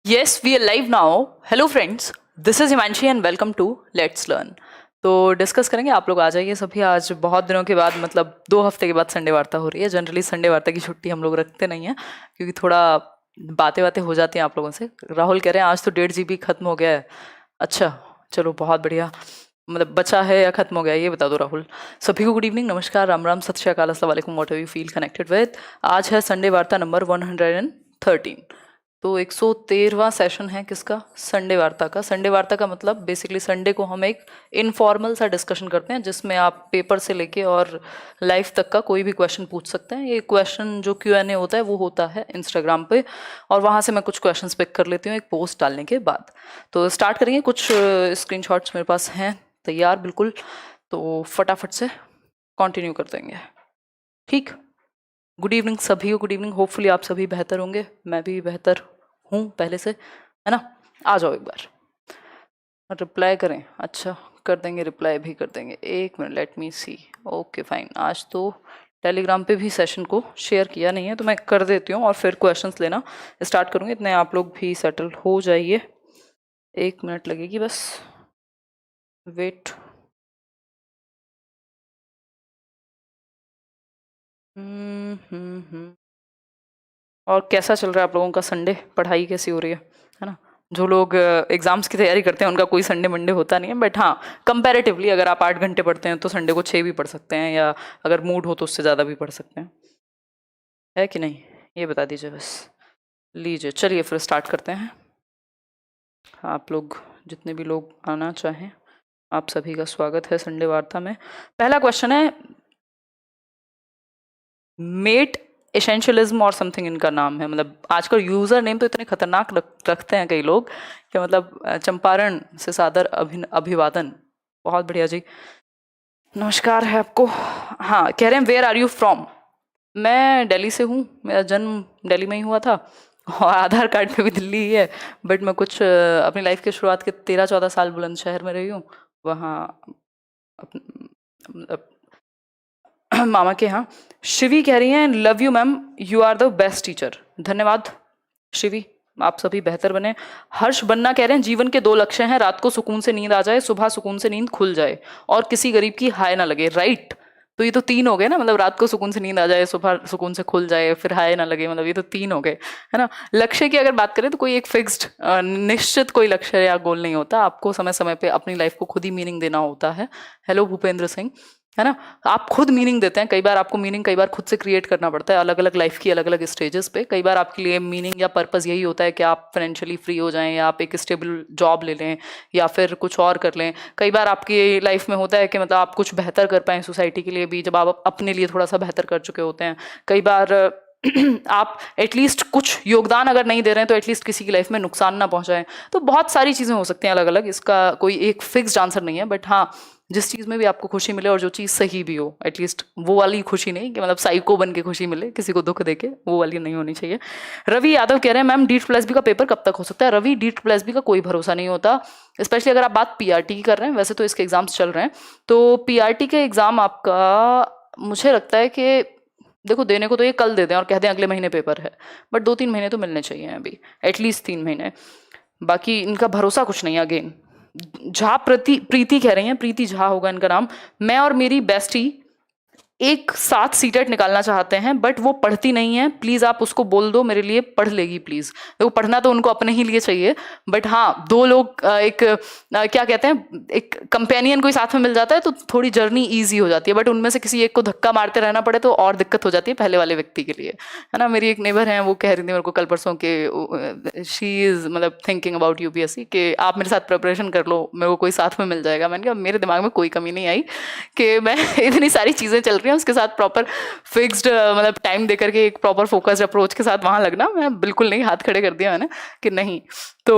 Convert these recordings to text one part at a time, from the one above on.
Yes, we are live now. Hello friends, this is Himanshi and welcome to Let's Learn. तो discuss करेंगे, आप लोग आ जाइए सभी। आज बहुत दिनों के बाद, मतलब 2 हफ्ते के बाद संडे वार्ता हो रही है। जनरली संडे वार्ता की छुट्टी हम लोग रखते नहीं हैं क्योंकि थोड़ा बातें बातें हो जाती हैं आप लोगों से। राहुल कह रहे हैं आज तो 1.5 GB खत्म हो गया है। अच्छा, चलो बहुत बढ़िया। मतलब बचा है या खत्म हो गया ये बता दो राहुल। सभी को गुड इवनिंग, नमस्कार, राम राम, सत श्री अकाल, अस्सलाम वालेकुम, what ever you feel connected with. आज है संडे वार्ता नंबर 113। तो 113वां सेशन है किसका? संडे वार्ता का। संडे वार्ता का मतलब बेसिकली संडे को हम एक इनफॉर्मल सा डिस्कशन करते हैं जिसमें आप पेपर से लेके और लाइफ तक का कोई भी क्वेश्चन पूछ सकते हैं। ये क्वेश्चन जो Q&A होता है वो होता है इंस्टाग्राम पे, और वहाँ से मैं कुछ क्वेश्चंस पिक कर लेती हूँ एक पोस्ट डालने के बाद। तो स्टार्ट करेंगे। कुछ स्क्रीनशॉट्स मेरे पास हैं तैयार बिल्कुल, तो फटाफट से कंटिन्यू कर देंगे। ठीक, गुड इवनिंग सभी को, गुड इवनिंग। होपफुली आप सभी बेहतर होंगे, मैं भी बेहतर हूँ पहले से, है ना। आ जाओ एक बार, रिप्लाई करें। अच्छा, कर देंगे, रिप्लाई भी कर देंगे। एक minute, let me see. Okay fine. आज तो टेलीग्राम पे भी सेशन को शेयर किया नहीं है तो मैं कर देती हूँ और फिर क्वेश्चंस लेना स्टार्ट करूँगी। इतने आप लोग भी सेटल हो जाइए। 1 मिनट लगेगी बस, वेट। और कैसा चल रहा है आप लोगों का संडे? पढ़ाई कैसी हो रही है ना। जो लोग एग्जाम्स की तैयारी करते हैं उनका कोई संडे मंडे होता नहीं है, बट हाँ कंपैरेटिवली अगर आप 8 घंटे पढ़ते हैं तो संडे को 6 भी पढ़ सकते हैं, या अगर मूड हो तो उससे ज़्यादा भी पढ़ सकते हैं, है कि नहीं? ये बता दीजिए बस। लीजिए, चलिए फिर स्टार्ट करते हैं। आप लोग जितने भी लोग आना चाहें, आप सभी का स्वागत है संडे वार्ता में। पहला क्वेश्चन है, मेट एसेंशियलिज्म और समथिंग इनका नाम है। मतलब आजकल यूज़र नेम तो इतने खतरनाक रखते हैं कई लोग कि मतलब चंपारण से सादर अभिवादन। बहुत बढ़िया जी, नमस्कार है आपको। हाँ, कह रहे हैं वेयर आर यू फ्रॉम। मैं दिल्ली से हूँ, मेरा जन्म दिल्ली में ही हुआ था और आधार कार्ड पे भी दिल्ली ही है, बट मैं कुछ अपनी लाइफ के शुरुआत के 13-14 साल बुलंदशहर में रही हूँ। वहाँ मामा के यहाँ। शिवी कह रही हैं love you ma'am, you are the best teacher. धन्यवाद शिवी, आप सभी बेहतर बने। हर्ष बन्ना कह रहे हैं जीवन के 2 लक्ष्य हैं, रात को सुकून से नींद आ जाए, सुबह सुकून से नींद खुल जाए, और किसी गरीब की हाय ना लगे। राइट, तो ये तो 3 हो गए ना। मतलब रात को सुकून से नींद आ जाए, सुबह सुकून से खुल जाए, फिर हाय ना लगे, मतलब ये तो 3 हो गए, है ना। लक्ष्य की अगर बात करें तो कोई एक फिक्स्ड निश्चित कोई लक्ष्य या गोल नहीं होता। आपको समय समय पे अपनी लाइफ को खुद ही मीनिंग देना होता है। हेलो भूपेंद्र सिंह, है ना। आप खुद मीनिंग देते हैं, कई बार आपको मीनिंग कई बार खुद से क्रिएट करना पड़ता है, अलग अलग लाइफ की अलग अलग स्टेजेस पे। कई बार आपके लिए मीनिंग या पर्पस यही होता है कि आप फाइनेंशियली फ्री हो जाएं, या आप एक स्टेबल जॉब ले लें, या फिर कुछ और कर लें। कई बार आपकी लाइफ में होता है कि मतलब आप कुछ बेहतर कर पाएं सोसाइटी के लिए भी, जब आप अपने लिए थोड़ा सा बेहतर कर चुके होते हैं। कई बार आप एटलीस्ट कुछ योगदान अगर नहीं दे रहे हैं तो एटलीस्ट किसी की लाइफ में नुकसान ना पहुंचाएं। तो बहुत सारी चीज़ें हो सकती हैं अलग अलग, इसका कोई एक फिक्स्ड आंसर नहीं है। बट हाँ, जिस चीज़ में भी आपको खुशी मिले और जो चीज़ सही भी हो, एटलीस्ट वो वाली खुशी नहीं कि मतलब साइको बन के खुशी मिले, किसी को दुख देके, वो वाली नहीं होनी चाहिए। रवि यादव कह रहे हैं मैम DSSB का पेपर कब तक हो सकता है? रवि, DSSB का कोई भरोसा नहीं होता, स्पेशली अगर आप बात PRT की कर रहे हैं। वैसे तो इसके एग्जाम्स चल रहे हैं, तो PRT के एग्ज़ाम आपका मुझे लगता है कि देखो, देने को तो ये कल दे दें और कह दें अगले महीने पेपर है, बट 2-3 महीने तो मिलने चाहिए अभी, एटलीस्ट 3 महीने। बाकी इनका भरोसा कुछ नहीं है। अगेन झा प्रीति कह रही हैं, प्रीति झा होगा इनका नाम। मैं और मेरी बेस्टी एक साथ सीटेट निकालना चाहते हैं, बट वो पढ़ती नहीं है, प्लीज़ आप उसको बोल दो मेरे लिए पढ़ लेगी प्लीज़। देखो, पढ़ना तो उनको अपने ही लिए चाहिए, बट हाँ 2 लोग क्या कहते हैं, एक कंपेनियन कोई साथ में मिल जाता है तो थोड़ी जर्नी ईजी हो जाती है। बट उनमें से किसी एक को धक्का मारते रहना पड़े तो और दिक्कत हो जाती है पहले वाले व्यक्ति के लिए, है ना। मेरी एक नेबर हैं, वो कह रही थी मेरे को कल परसों के शी इज़ मतलब थिंकिंग अबाउट UPSC कि आप मेरे साथ प्रिपरेशन कर लो, मेरे को कोई साथ में मिल जाएगा। मैंने कहा मेरे दिमाग में कोई कमी नहीं आई कि मैं इतनी सारी चीज़ें चल रही हैं उसके साथ प्रॉपर फिक्स्ड मतलब टाइम देकर के एक प्रॉपर फोकस्ड अप्रोच के साथ वहाँ लगना, मैं बिल्कुल नहीं, हाथ खड़े कर दिया मैंने कि नहीं। तो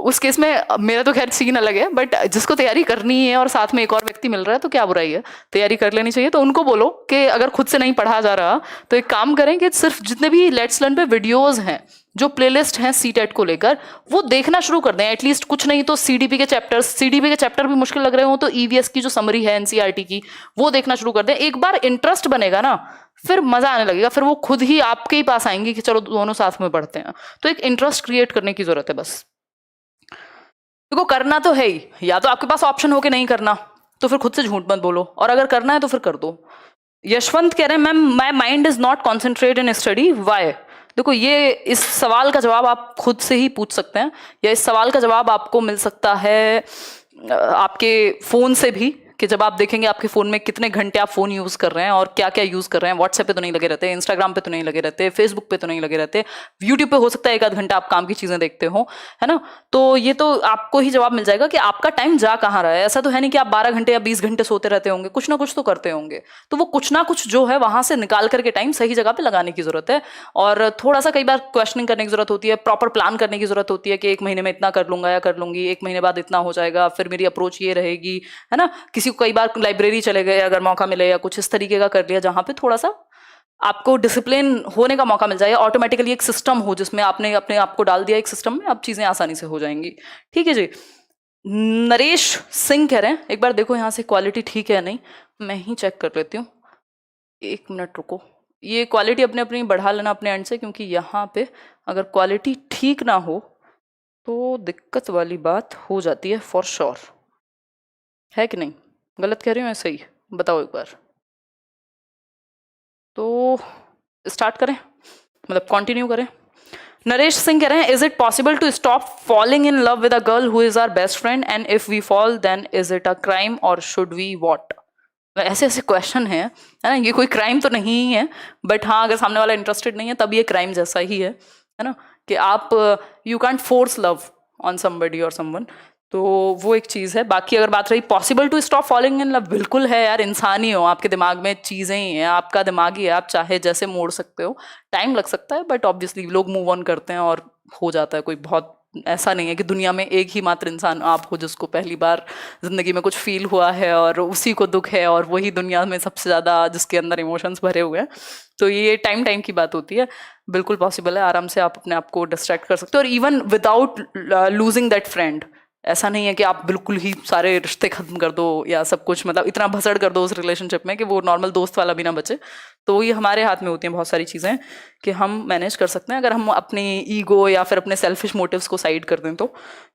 उस केस में मेरा तो खैर सीन अलग है, बट जिसको तैयारी करनी है और साथ में एक और व्यक्ति मिल रहा है तो क्या बुराई है, तैयारी कर लेनी चाहिए। तो उनको बोलो कि अगर खुद से नहीं पढ़ा जा रहा तो एक काम करें कि सिर्फ जितने भी लेट्स लर्न पे वीडियोज हैं, जो प्लेलिस्ट हैं सीटेट को लेकर, वो देखना शुरू कर दें। एटलीस्ट कुछ नहीं तो CDP के चैप्टर भी मुश्किल लग रहे हो तो EVS की जो समरी है NCERT की, वो देखना शुरू कर दें। एक बार इंटरेस्ट बनेगा ना, फिर मजा आने लगेगा, फिर वो खुद ही आपके ही पास आएंगे कि चलो दोनों साथ में पढ़ते हैं। तो एक इंटरेस्ट क्रिएट करने की जरूरत है बस। देखो करना तो है ही, या तो आपके पास ऑप्शन हो कि नहीं करना, तो फिर खुद से झूठ मत बोलो, और अगर करना है तो फिर कर दो। यशवंत कह रहे हैं ma'am my mind is not concentrate in study, why. देखो ये इस सवाल का जवाब आप खुद से ही पूछ सकते हैं, या इस सवाल का जवाब आपको मिल सकता है आपके फोन से भी, कि जब आप देखेंगे आपके फोन में कितने घंटे आप फोन यूज कर रहे हैं और क्या क्या यूज कर रहे हैं। व्हाट्सएप पे तो नहीं लगे रहते, इंस्टाग्राम पे तो नहीं लगे रहते, फेसबुक पे तो नहीं लगे रहते, यूट्यूब पे हो सकता है 1 आध घंटा आप काम की चीजें देखते हो, है ना। तो ये तो आपको ही जवाब मिल जाएगा कि आपका टाइम जा कहाँ रहा है। ऐसा तो है नहीं कि आप 12 घंटे या 20 घंटे सोते रहते होंगे, कुछ ना कुछ तो करते होंगे। तो वो कुछ ना कुछ जो है वहां से निकाल करके टाइम सही जगह पे लगाने की जरूरत है। और थोड़ा सा कई बार क्वेश्चनिंग करने की जरूरत होती है, प्रॉपर प्लान करने की जरूरत होती है कि 1 महीने में इतना कर लूंगा या कर लूंगी, 1 महीने बाद इतना हो जाएगा, फिर मेरी अप्रोच ये रहेगी, है ना। किसी को कई बार लाइब्रेरी चले गए अगर मौका मिले, या कुछ इस तरीके का कर लिया जहां पे थोड़ा सा आपको डिसिप्लिन होने का मौका मिल जाए, ऑटोमेटिकली एक सिस्टम हो जिसमें आपने अपने आप को डाल दिया एक सिस्टम में, अब चीजें आसानी से हो जाएंगी। ठीक है जी। नरेश सिंह कह रहे हैं एक बार देखो यहाँ से क्वालिटी ठीक है या नहीं, मैं ही चेक कर लेती हूँ, 1 मिनट रुको। ये क्वालिटी अपने अपनी बढ़ा लेना अपने एंड से, क्योंकि यहाँ पे अगर क्वालिटी ठीक ना हो तो दिक्कत वाली बात हो जाती है फॉर श्योर, है कि नहीं? गलत कह रही हूँ मैं सही? बताओ एक बार। तो स्टार्ट करें, मतलब कंटिन्यू करें। नरेश सिंह कह रहे हैं is it possible to stop falling in love with a girl who is our best friend, and if we fall then is it a crime or should we what? ऐसे ऐसे question है ना। ये कोई क्राइम तो नहीं ही है, but हाँ अगर सामने वाला इंटरेस्टेड नहीं है तब ये क्राइम जैसा ही है ना। कि आप you can't force love on somebody or someone, तो वो एक चीज़ है। बाकी अगर बात रही possible to stop following in love, बिल्कुल है यार, इंसान ही हो, आपके दिमाग में चीज़ें ही हैं, आपका दिमाग ही है, आप चाहे जैसे मोड़ सकते हो। टाइम लग सकता है बट ऑब्वियसली लोग मूव ऑन करते हैं और हो जाता है। कोई बहुत ऐसा नहीं है कि दुनिया में एक ही मात्र इंसान आप हो जिसको पहली बार जिंदगी में कुछ फील हुआ है और उसी को दुख है, और वही दुनिया में सबसे ज़्यादा जिसके अंदर इमोशंस भरे हुए हैं। तो ये टाइम टाइम की बात होती है, बिल्कुल पॉसिबल है, आराम से आप अपने आप को डिस्ट्रैक्ट कर सकते हो, और even without losing that friend. ऐसा नहीं है कि आप बिल्कुल ही सारे रिश्ते खत्म कर दो या सब कुछ, मतलब इतना भसड़ कर दो उस रिलेशनशिप में कि वो नॉर्मल दोस्त वाला भी ना बचे। तो ये हमारे हाथ में होती हैं बहुत सारी चीज़ें कि हम मैनेज कर सकते हैं अगर हम अपनी ईगो या फिर अपने सेल्फिश मोटिव्स को साइड कर दें तो,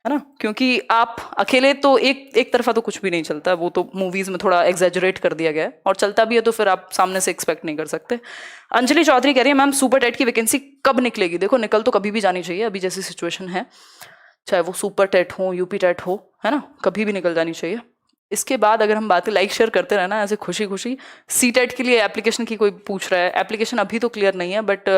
है ना। क्योंकि आप अकेले तो एक तरफा तो कुछ भी नहीं चलता, वो तो मूवीज़ में थोड़ा एग्जैजरेट कर दिया गया है, और चलता भी है तो फिर आप सामने से एक्सपेक्ट नहीं कर सकते। अंजलि चौधरी कह रही है मैम सुपर टेट की वैकेंसी कब निकलेगी? देखो निकल तो कभी भी जानी चाहिए, अभी जैसी सिचुएशन है, चाहे वो सुपर टेट हो यूपी टेट हो, है ना, कभी भी निकल जानी चाहिए। इसके बाद अगर हम बातें लाइक शेयर करते रहना ऐसे खुशी खुशी। सी टेट के लिए एप्लीकेशन की कोई पूछ रहा है, एप्लीकेशन अभी तो क्लियर नहीं है, बट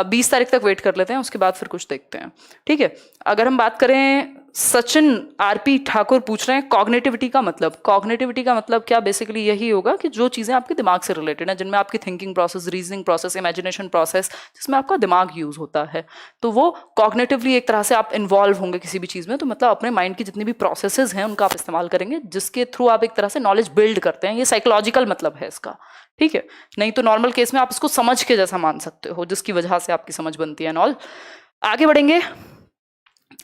20 तारीख तक वेट कर लेते हैं, उसके बाद फिर कुछ देखते हैं। ठीक है। अगर हम बात करें, सचिन आरपी ठाकुर पूछ रहे हैं कॉग्निटिविटी का मतलब। कॉग्निटिविटी का मतलब क्या? बेसिकली यही होगा कि जो चीज़ें आपके दिमाग से रिलेटेड हैं, जिनमें आपकी thinking process, reasoning process, imagination process, जिसमें आपका दिमाग यूज होता है, तो वो कॉग्निटिवली एक तरह से आप इन्वॉल्व होंगे किसी भी चीज़ में। तो मतलब अपने माइंड की जितनी भी प्रोसेसेस हैं उनका आप इस्तेमाल करेंगे, जिसके थ्रू आप एक तरह से नॉलेज बिल्ड करते हैं। ये साइकोलॉजिकल मतलब है इसका। ठीक है। नहीं तो नॉर्मल केस में आप इसको समझ के जैसा मान सकते हो, जिसकी वजह से आपकी समझ बनती है नॉल। आगे बढ़ेंगे।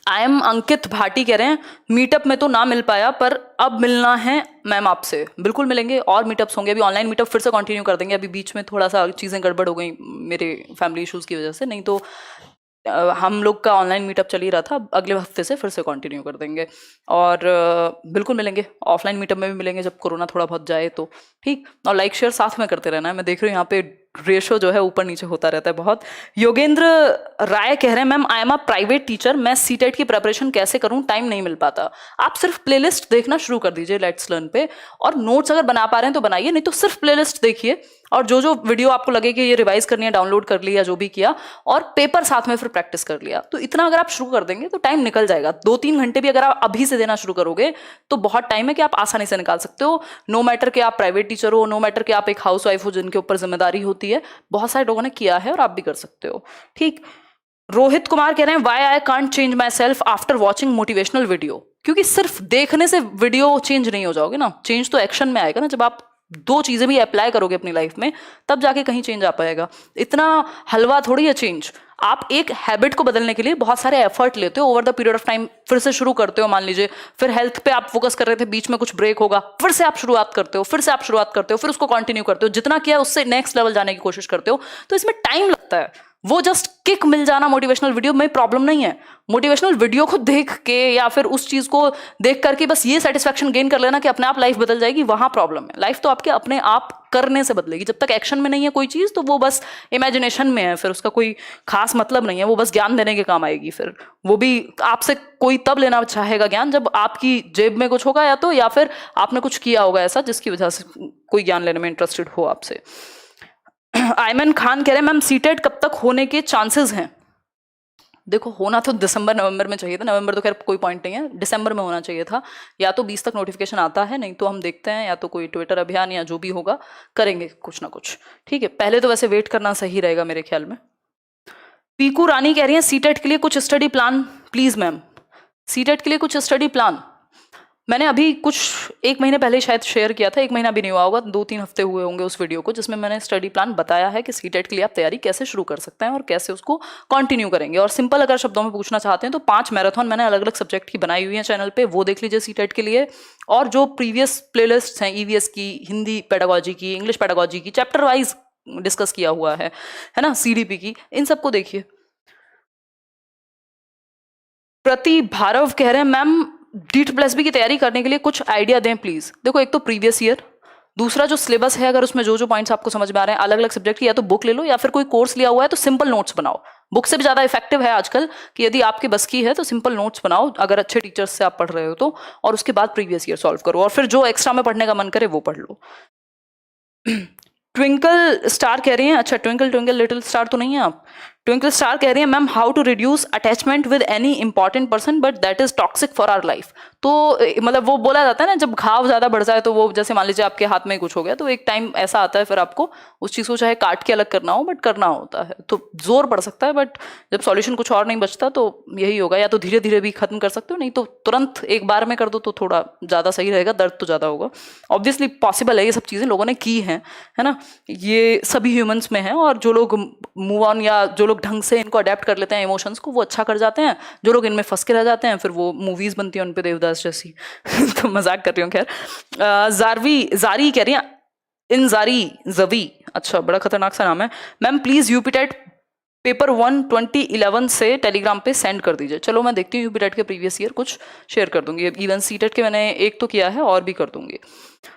आई एम अंकित भाटी कह रहे हैं मीटअप में तो ना मिल पाया पर अब मिलना है मैम आपसे। बिल्कुल मिलेंगे, और मीटअप्स होंगे। अभी ऑनलाइन मीटअप फिर से कंटिन्यू कर देंगे, अभी बीच में थोड़ा सा चीज़ें गड़बड़ हो गई मेरे फैमिली इश्यूज़ की वजह से, नहीं तो हम लोग का ऑनलाइन मीटअप चल ही रहा था, अगले हफ्ते से फिर से कंटिन्यू कर देंगे। और बिल्कुल मिलेंगे, ऑफलाइन मीटअप में भी मिलेंगे जब कोरोना थोड़ा बहुत जाए तो। ठीक। और लाइक शेयर साथ में करते रहना है। मैं देख रही हूँ यहाँ पे रेशो जो है ऊपर नीचे होता रहता है बहुत। योगेंद्र राय कह रहे हैं ma'am I am a private teacher, मैं सीटेट की प्रिपरेशन कैसे करूं, टाइम नहीं मिल पाता। आप सिर्फ प्लेलिस्ट देखना शुरू कर दीजिए लेट्स लर्न पे, और नोट्स अगर बना पा रहे हैं तो बनाइए, नहीं तो सिर्फ प्लेलिस्ट देखिए, और जो जो वीडियो आपको लगे कि ये रिवाइज करनी है डाउनलोड कर लिया, जो भी किया, और पेपर साथ में फिर प्रैक्टिस कर लिया। तो इतना अगर आप शुरू कर देंगे तो टाइम निकल जाएगा। 2-3 घंटे भी अगर आप अभी से देना शुरू करोगे तो बहुत टाइम है कि आप आसानी से निकाल सकते हो। नो मैटर कि आप प्राइवेट टीचर हो, नो मैटर कि आप एक हाउस वाइफ हो जिनके ऊपर जिम्मेदारी होती है, बहुत सारे लोगों ने किया है और आप भी कर सकते हो। ठीक। रोहित कुमार कह रहे हैं why I can't change myself after watching motivational video. क्योंकि सिर्फ देखने से वीडियो चेंज नहीं हो जाओगे ना, चेंज तो एक्शन में आएगा ना। जब आप 2 चीजें भी अप्लाई करोगे अपनी लाइफ में, तब जाके कहीं चेंज आ पाएगा। इतना हलवा थोड़ी है चेंज। आप एक हैबिट को बदलने के लिए बहुत सारे एफर्ट लेते हो over the period of time, फिर से शुरू करते हो, मान लीजिए फिर हेल्थ पे आप फोकस कर रहे थे, बीच में कुछ ब्रेक होगा, फिर से आप शुरुआत करते हो, फिर से आप शुरुआत करते हो, फिर उसको कंटिन्यू करते हो, जितना किया उससे नेक्स्ट लेवल जाने की कोशिश करते हो, तो इसमें टाइम लगता है। वो जस्ट किक मिल जाना मोटिवेशनल वीडियो में प्रॉब्लम नहीं है। मोटिवेशनल वीडियो को देख के या फिर उस चीज को देख करके बस ये सेटिस्फैक्शन गेन कर लेना कि अपने आप लाइफ बदल जाएगी, वहां प्रॉब्लम है। लाइफ तो आपके अपने आप करने से बदलेगी। जब तक एक्शन में नहीं है कोई चीज, तो वो बस इमेजिनेशन में है, फिर उसका कोई खास मतलब नहीं है, वो बस ज्ञान देने के काम आएगी। फिर वो भी आपसे कोई तब लेना चाहेगा ज्ञान जब आपकी जेब में कुछ होगा, या फिर आपने कुछ किया होगा ऐसा जिसकी वजह से कोई ज्ञान लेने में इंटरेस्टेड हो आपसे। आयमन खान कह रहे हैं मैम सीटेट कब तक होने के चांसेस हैं? देखो, होना तो दिसंबर नवंबर में चाहिए था। नवंबर तो खैर कोई पॉइंट नहीं है, दिसंबर में होना चाहिए था। या तो 20 तक नोटिफिकेशन आता है, नहीं तो हम देखते हैं या तो कोई ट्विटर अभियान या जो भी होगा करेंगे कुछ ना कुछ। ठीक है, पहले तो वैसे वेट करना सही रहेगा मेरे ख्याल में। पीकू रानी कह रही है सीटेट के लिए कुछ study plan please ma'am. CTET के लिए कुछ स्टडी प्लान मैंने अभी कुछ 1 महीने पहले शायद शेयर किया था, 1 महीना भी नहीं हुआ होगा, 2-3 हफ्ते हुए होंगे उस वीडियो को, जिसमें मैंने स्टडी प्लान बताया है कि सीटेट के लिए आप तैयारी कैसे शुरू कर सकते हैं और कैसे उसको कंटिन्यू करेंगे। और सिंपल अगर शब्दों में पूछना चाहते हैं तो 5 मैराथन मैंने अलग अलग सब्जेक्ट की बनाई हुई है चैनल पे, वो देख लीजिए सीटेट के लिए। और जो प्रीवियस प्लेलिस्ट हैं ईवीएस की, हिंदी पेडागोजी की, इंग्लिश पेडागोजी की, चैप्टर वाइज डिस्कस किया हुआ है ना, सीडीपी की, इन सबको देखिए। प्रति भारव कह रहे हैं मैम DEET+B की तैयारी करने के लिए कुछ आइडिया दें प्लीज। देखो, एक तो प्रीवियस ईयर, दूसरा जो सिलेबस है, अगर उसमें जो जो पॉइंट्स आपको समझ में आ रहे हैं अलग अलग सब्जेक्ट की, या तो बुक ले लो या फिर कोई कोर्स लिया हुआ है तो सिंपल नोट्स बनाओ। बुक से भी ज्यादा इफेक्टिव है आजकल कि यदि आपके बस की है तो सिंपल नोट्स बनाओ, अगर अच्छे टीचर्स से आप पढ़ रहे हो तो, और उसके बाद प्रीवियस ईयर सॉल्व करो, और फिर जो एक्स्ट्रा में पढ़ने का मन करे वो पढ़ लो। ट्विंकल स्टार कह रही हैं, अच्छा ट्विंकल ट्विंकल लिटिल स्टार तो नहीं है आप। ट्विंकल स्टार कह रही है ma'am how to reduce attachment with any important person but that is toxic for our life. तो मतलब वो बोला जाता है ना, जब घाव ज्यादा बढ़ जाए तो वो, जैसे मान लीजिए आपके हाथ में कुछ हो गया तो एक टाइम ऐसा आता है फिर आपको उस चीज को चाहे काट के अलग करना हो बट करना होता है, तो जोर पड़ सकता है। बट जब सॉल्यूशन कुछ और नहीं बचता तो यही होगा, या तो धीरे धीरे भी खत्म कर सकते हो, नहीं तो तुरंत एक बार में कर दो तो थोड़ा ज्यादा सही रहेगा, दर्द तो ज्यादा होगा। ऑब्वियसली पॉसिबल है, ये सब चीजें लोगों ने की हैं, है ना, ये सभी ह्यूमंस में है। और जो लोग मूव ऑन या जो लोग ढंग से इनको अडेप्ट कर लेते हैं इमोशंस को, वो अच्छा कर जाते हैं। जो लोग इनमें फंस के रह जाते हैं फिर वो मूवीज बनती हैं उन पे देवदास जैसी। तो मजाक कर रही हूँ खैर। जारी कह रही है इन जारी जवी, अच्छा बड़ा खतरनाक सा नाम है मैम, प्लीज यूपीटेट पेपर 1 2011 से टेलीग्राम पे सेंड कर दीजिए। चलो मैं देखती हूँ यूपीटेट के प्रीवियस ईयर कुछ शेयर कर दूंगी, इवन सीटेट के मैंने एक तो किया है और भी कर दूंगी।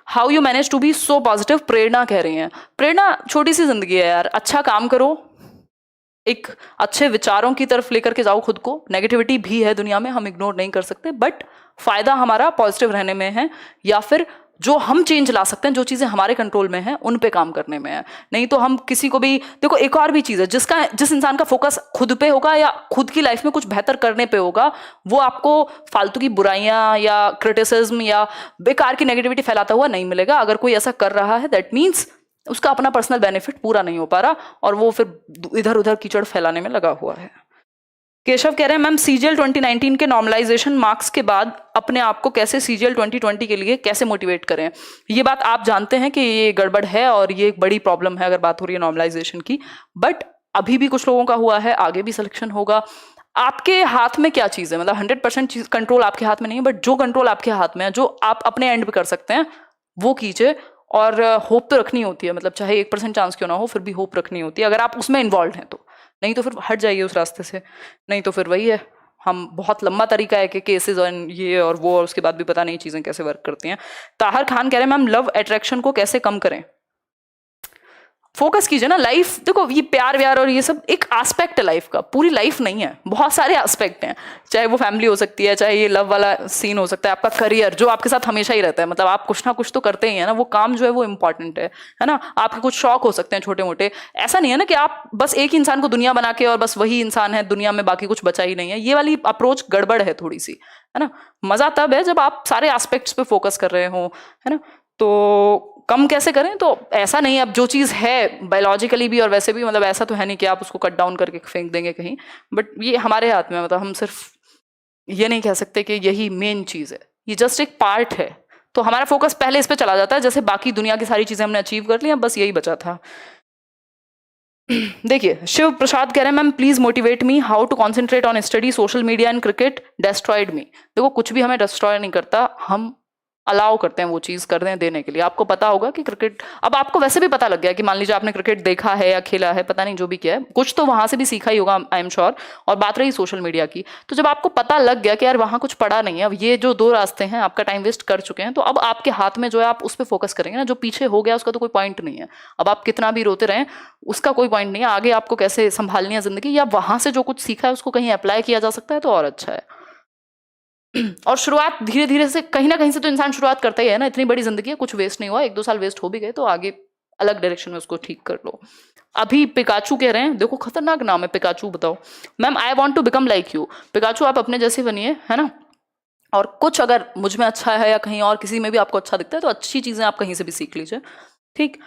How you manage to be so positive, Prerna कह रही हैं। प्रेरणा, छोटी सी जिंदगी है यार, अच्छा काम करो, एक अच्छे विचारों की तरफ लेकर के जाओ खुद को। नेगेटिविटी भी है दुनिया में, हम इग्नोर नहीं कर सकते, बट फायदा हमारा पॉजिटिव रहने में है, या फिर जो हम चेंज ला सकते हैं, जो चीजें हमारे कंट्रोल में हैं उन पे काम करने में है। नहीं तो हम किसी को भी, देखो एक और भी चीज है, जिस इंसान का फोकस खुद पे होगा या खुद की लाइफ में कुछ बेहतर करने पे होगा, वो आपको फालतू की बुराइयां या क्रिटिसिज्म या बेकार की नेगेटिविटी फैलाता हुआ नहीं मिलेगा। अगर कोई ऐसा कर रहा है दैट मीन्स उसका अपना पर्सनल बेनिफिट पूरा नहीं हो पा रहा और वो फिर इधर उधर कीचड़ फैलाने में लगा हुआ है। केशव कह रहे हैं मैम सीजीएल 2019 के नॉर्मलाइजेशन मार्क्स के बाद अपने आप को कैसे सीजीएल 2020 के लिए कैसे मोटिवेट करें। ये बात आप जानते हैं कि ये गड़बड़ है और ये एक बड़ी प्रॉब्लम है अगर बात हो रही है नॉर्मलाइजेशन की, बट अभी भी कुछ लोगों का हुआ है, आगे भी सिलेक्शन होगा। आपके हाथ में क्या चीज़ है, मतलब 100% कंट्रोल आपके हाथ में नहीं है, बट जो कंट्रोल आपके हाथ में है, जो आप अपने एंड पे कर सकते हैं वो कीजिए। और होप तो रखनी होती है, मतलब चाहे 1% चांस क्यों ना हो, फिर भी होप रखनी होती है अगर आप उसमें इन्वॉल्व हैं तो। नहीं तो फिर हट जाइए उस रास्ते से, नहीं तो फिर वही है, हम बहुत लंबा तरीका है कि केसेस और ये और वो, और उसके बाद भी पता नहीं चीज़ें कैसे वर्क करती हैं। ताहर खान कह रहे हैं मैम लव अट्रैक्शन को कैसे कम करें। फोकस कीजिए ना, लाइफ देखो ये प्यार व्यार और ये सब एक एस्पेक्ट है लाइफ का, पूरी लाइफ नहीं है, बहुत सारे एस्पेक्ट हैं। चाहे वो फैमिली हो सकती है, चाहे ये लव वाला सीन हो सकता है, आपका करियर जो आपके साथ हमेशा ही रहता है, मतलब आप कुछ ना कुछ तो करते ही है ना, वो काम जो है वो इंपॉर्टेंट है ना। आपके कुछ शौक हो सकते हैं छोटे मोटे, ऐसा नहीं है ना कि आप बस एक ही इंसान को दुनिया बना के और बस वही इंसान है दुनिया में, बाकी कुछ बचा ही नहीं है। ये वाली अप्रोच गड़बड़ है थोड़ी सी, है ना। मजा तब है जब आप सारे एस्पेक्ट्स पे फोकस कर रहे हो, है ना। तो कम कैसे करें, तो ऐसा नहीं है, अब जो चीज़ है बायोलॉजिकली भी और वैसे भी, मतलब ऐसा तो है नहीं कि आप उसको कट डाउन करके फेंक देंगे कहीं, बट ये हमारे हाथ में, मतलब हम सिर्फ ये नहीं कह सकते कि यही मेन चीज़ है, ये जस्ट एक पार्ट है। तो हमारा फोकस पहले इस पे चला जाता है, जैसे बाकी दुनिया की सारी चीज़ें हमने अचीव कर ली, अब बस यही बचा था। देखिए, शिव प्रसाद कह रहे हैं ma'am please motivate me how to concentrate on study, social media and cricket destroyed me. देखो कुछ भी हमें डिस्ट्रॉय नहीं करता, हम अलाउ करते हैं वो चीज कर दें देने के लिए। आपको पता होगा कि क्रिकेट, अब आपको वैसे भी पता लग गया कि मान लीजिए आपने क्रिकेट देखा है या खेला है, पता नहीं जो भी किया है, कुछ तो वहां से भी सीखा ही होगा आई एम श्योर। और बात रही सोशल मीडिया की, तो जब आपको पता लग गया कि यार वहां कुछ पड़ा नहीं है, अब ये जो दो रास्ते हैं आपका टाइम वेस्ट कर चुके हैं, तो अब आपके हाथ में जो है आप उस पर फोकस करेंगे ना, जो पीछे हो गया उसका तो कोई पॉइंट नहीं है। अब आप कितना भी रोते रहें उसका कोई पॉइंट नहीं है, आगे आपको कैसे संभालनी है जिंदगी, या वहां से जो कुछ सीखा है उसको कहीं अप्लाई किया जा सकता है तो और अच्छा है। और शुरुआत धीरे धीरे से, कहीं ना कहीं से तो इंसान शुरुआत करता ही है ना, इतनी बड़ी जिंदगी है, कुछ वेस्ट नहीं हुआ, 1-2 साल वेस्ट हो भी गए तो आगे अलग डायरेक्शन में उसको ठीक कर लो। अभी पिकाचू कह रहे हैं, देखो खतरनाक नाम है पिकाचू, बताओ ma'am I want to become like you. Pikachu आप अपने जैसे बनिए, है ना, और कुछ अगर मुझ में अच्छा है या कहीं और किसी में भी आपको अच्छा दिखता है तो अच्छी चीजें आप कहीं से भी सीख लीजिए, ठीक।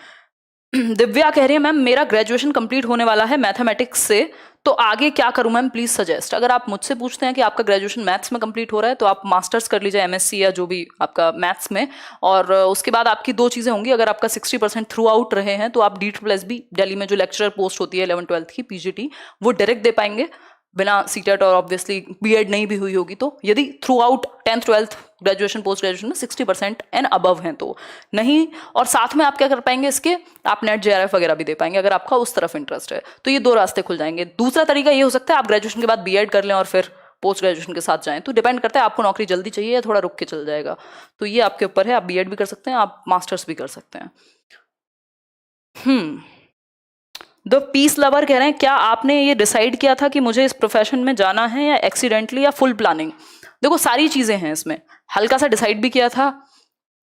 दिव्या कह रही है मैम मेरा ग्रेजुएशन कंप्लीट होने वाला है मैथमेटिक्स से, तो आगे क्या करूं मैम प्लीज सजेस्ट। अगर आप मुझसे पूछते हैं कि आपका ग्रेजुएशन मैथ्स में कंप्लीट हो रहा है तो आप मास्टर्स कर लीजिए एमएससी या जो भी आपका मैथ्स में, और उसके बाद आपकी दो चीजें होंगी। अगर आपका 60% थ्रू आउट रहे हैं तो आप D+B दिल्ली में जो लेक्चरर पोस्ट होती है 11th-12th की PGT, वो डायरेक्ट दे पाएंगे बिना सीटेट, और ऑब्वियसली बीएड नहीं भी हुई होगी तो, यदि through out 10th-12th graduation post graduation में 60% एंड अबव हैं तो नहीं। और साथ में आप क्या कर पाएंगे इसके, आप नेट JRF वगैरह भी दे पाएंगे अगर आपका उस तरफ इंटरेस्ट है, तो ये दो रास्ते खुल जाएंगे। दूसरा तरीका ये हो सकता है आप ग्रेजुएशन के बाद बीएड कर लें और फिर पोस्ट ग्रेजुएशन के साथ जाएं, तो डिपेंड करता है आपको नौकरी जल्दी चाहिए या थोड़ा रुक के चल जाएगा, तो ये आपके ऊपर है। आप बीएड भी कर सकते हैं, आप मास्टर्स भी कर सकते हैं। द पीस लवर कह रहे हैं क्या आपने ये डिसाइड किया था कि मुझे इस प्रोफेशन में जाना है, या एक्सीडेंटली या फुल प्लानिंग। देखो सारी चीजें हैं इसमें, हल्का सा डिसाइड भी किया था,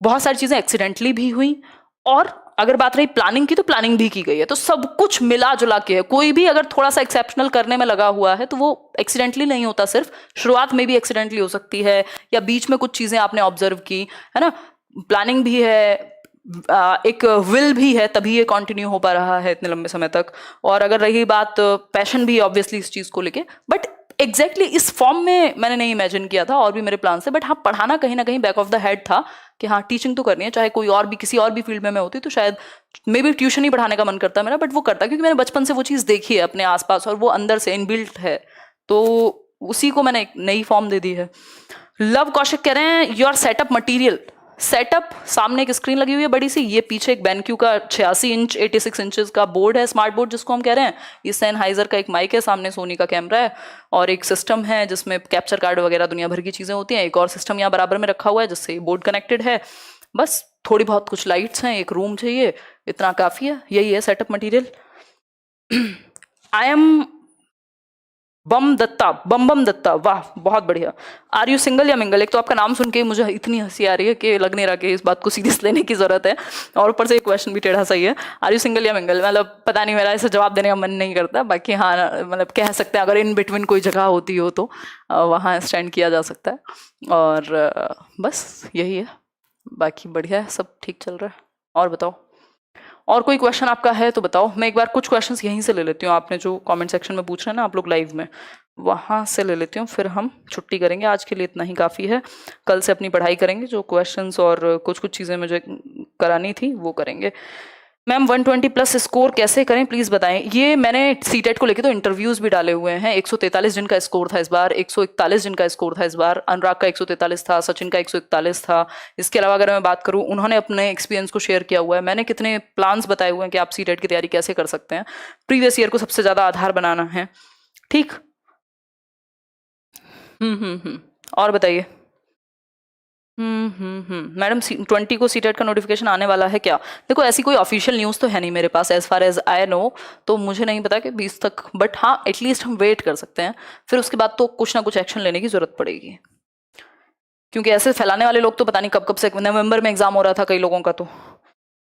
बहुत सारी चीजें एक्सीडेंटली भी हुई, और अगर बात रही प्लानिंग की तो प्लानिंग भी की गई है, तो सब कुछ मिला जुला के है। कोई भी अगर थोड़ा सा एक्सेप्शनल करने में लगा हुआ है तो वो एक्सीडेंटली नहीं होता, सिर्फ शुरुआत में भी एक्सीडेंटली हो सकती है, या बीच में कुछ चीजें आपने ऑब्जर्व की, है ना। प्लानिंग भी है, एक विल भी है, तभी ये कंटिन्यू हो पा रहा है इतने लंबे समय तक। और अगर रही बात पैशन भी ऑब्वियसली इस चीज को लेके, बट एग्जैक्टली इस फॉर्म में मैंने नहीं इमेजिन किया था, और भी मेरे प्लान थे, बट हाँ पढ़ाना कहीं ना कहीं बैक ऑफ द हेड था कि हाँ टीचिंग तो करनी है, चाहे कोई और भी किसी और भी फील्ड में मैं होती तो शायद मे बी ट्यूशन ही पढ़ाने का मन करता मेरा, बट वो करता क्योंकि मैंने बचपन से वो चीज़ देखी है अपने आसपास और वो अंदर से इनबिल्ट है, तो उसी को मैंने एक नई फॉर्म दे दी है। लव कौशिक कह रहे हैं योर सेटअप मटेरियल। सेटअप, सामने एक स्क्रीन लगी हुई है बड़ी सी, ये पीछे एक BenQ का 86 इंच 86 इंचेस का बोर्ड है, स्मार्ट बोर्ड जिसको हम कह रहे हैं। ये Sennheiser का एक माइक है, सामने सोनी का कैमरा है, और एक सिस्टम है जिसमें कैप्चर कार्ड वगैरह दुनिया भर की चीजें होती हैं। एक और सिस्टम यहाँ बराबर में रखा हुआ है जिससे बोर्ड कनेक्टेड है। बस थोड़ी बहुत कुछ लाइट्स हैं, एक रूम चाहिए, इतना काफी है, यही है सेटअप मटीरियल। आई एम बम दत्ता, बम दत्ता, वाह बहुत बढ़िया। आर यू सिंगल या मिंगल। एक तो आपका नाम सुन के मुझे इतनी हंसी आ रही है कि लग नहीं रहा कि इस बात को सीरियस लेने की जरूरत है, और ऊपर से क्वेश्चन भी टेढ़ा सही है। आर यू सिंगल या मिंगल, मतलब पता नहीं, मेरा इसे जवाब देने का मन नहीं करता, बाकी हाँ मतलब कह सकते हैं अगर इन बिटवीन कोई जगह होती हो तो वहाँ स्टैंड किया जा सकता है। और बस यही है, बाकी बढ़िया है, सब ठीक चल रहा है। और बताओ, और कोई क्वेश्चन आपका है तो बताओ। मैं एक बार कुछ क्वेश्चंस यहीं से ले लेती हूँ, आपने जो कमेंट सेक्शन में पूछ रहे हैं ना आप लोग लाइव में, वहाँ से ले लेती हूँ, फिर हम छुट्टी करेंगे। आज के लिए इतना ही काफ़ी है, कल से अपनी पढ़ाई करेंगे, जो क्वेश्चंस और कुछ कुछ चीज़ें मुझे करानी थी वो करेंगे। मैम 120+ स्कोर कैसे करें प्लीज़ बताएं। ये मैंने सीटेट को लेके तो इंटरव्यूज़ भी डाले हुए हैं। 143 जिनका स्कोर था इस बार, 141 जिनका स्कोर था इस बार, अनुराग का 143 था, सचिन का 141 था। इसके अलावा अगर मैं बात करूं, उन्होंने अपने एक्सपीरियंस को शेयर किया हुआ है, मैंने कितने प्लान्स बताए हुए हैं कि आप सीटेट की तैयारी कैसे कर सकते हैं। प्रीवियस ईयर को सबसे ज़्यादा आधार बनाना है, ठीक। और बताइए। मैडम 20 को सीटेट का नोटिफिकेशन आने वाला है क्या। देखो ऐसी कोई ऑफिशियल न्यूज़ तो है नहीं मेरे पास, as far as I know, तो मुझे नहीं पता कि 20 तक, बट हाँ एटलीस्ट हम वेट कर सकते हैं, फिर उसके बाद तो कुछ ना कुछ एक्शन लेने की जरूरत पड़ेगी, क्योंकि ऐसे फैलाने वाले लोग तो पता नहीं कब कब से, नवंबर में एग्जाम हो रहा था कई लोगों का तो।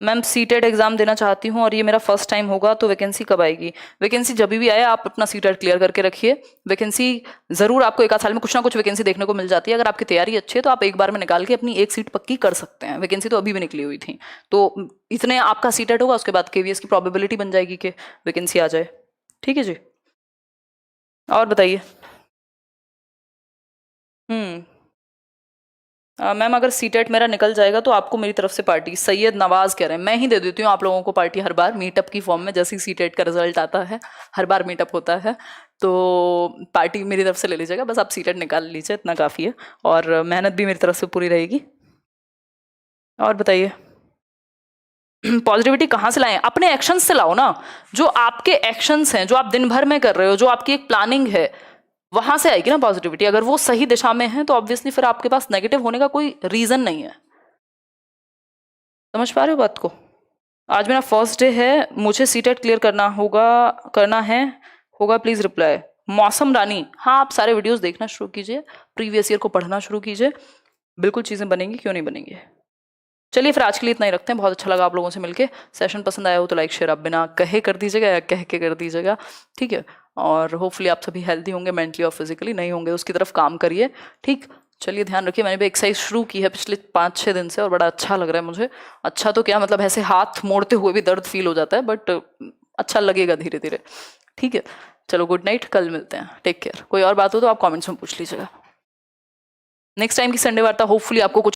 मैम सीटेट एग्जाम देना चाहती हूँ और ये मेरा फर्स्ट टाइम होगा, तो वैकेंसी कब आएगी। वैकेंसी जब भी आए आप अपना सीटेट क्लियर करके रखिए, वैकेंसी जरूर आपको एक आध साल में कुछ ना कुछ वैकेंसी देखने को मिल जाती है। अगर आपकी तैयारी अच्छी है तो आप एक बार में निकाल के अपनी एक सीट पक्की कर सकते हैं। वैकेंसी तो अभी भी निकली हुई थी, तो इतने आपका सीटेट होगा, उसके बाद KVS की प्रोबेबिलिटी बन जाएगी कि वैकेंसी आ जाए। ठीक है जी, और बताइए। मैम अगर सीटेट मेरा निकल जाएगा तो आपको मेरी तरफ से पार्टी, सैयद नवाज कह रहे हैं। मैं ही दे देती हूँ आप लोगों को पार्टी हर बार मीटअप की फॉर्म में, जैसे ही सीटेट का रिजल्ट आता है हर बार मीटअप होता है, तो पार्टी मेरी तरफ से ले लीजिएगा। बस आप सीटेट निकाल लीजिए, इतना काफ़ी है, और मेहनत भी मेरी तरफ से पूरी रहेगी। और बताइए पॉजिटिविटी कहाँ से लाएं? अपने एक्शंस से लाओ ना। जो आपके एक्शंस हैं, जो आप दिन भर में कर रहे हो, जो आपकी एक प्लानिंग है, वहां से आएगी ना पॉजिटिविटी। अगर वो सही दिशा में है तो ऑब्वियसली फिर आपके पास नेगेटिव होने का कोई रीजन नहीं है। समझ पा रहे हो बात को? आज मेरा फर्स्ट डे है, मुझे सीटेट क्लियर करना है होगा, प्लीज रिप्लाई। मौसम रानी, हाँ आप सारे वीडियोस देखना शुरू कीजिए, प्रीवियस ईयर को पढ़ना शुरू कीजिए, बिल्कुल चीजें बनेंगी, क्यों नहीं बनेंगी। चलिए फिर आज के लिए इतना ही रखते हैं। बहुत अच्छा लगा आप लोगों से मिलके। सेशन पसंद आया हो तो लाइक शेयर आप बिना कहे कर दीजिएगा या कह के कर दीजिएगा, ठीक है। और होपफुली आप सभी हेल्दी होंगे, मेंटली और फिजिकली। नहीं होंगे उसकी तरफ काम करिए, ठीक। चलिए ध्यान रखिए। मैंने भी एक्सरसाइज शुरू की है पिछले 5-6 दिन से और बड़ा अच्छा लग रहा है मुझे। अच्छा तो क्या मतलब, ऐसे हाथ मोड़ते हुए भी दर्द फील हो जाता है, बट अच्छा लगेगा धीरे धीरे, ठीक है। चलो गुड नाइट, कल मिलते हैं, टेक केयर। कोई और बात हो तो आप कॉमेंट्स में पूछ लीजिएगा। नेक्स्ट टाइम की संडे वार्ता होपफुली आपको कुछ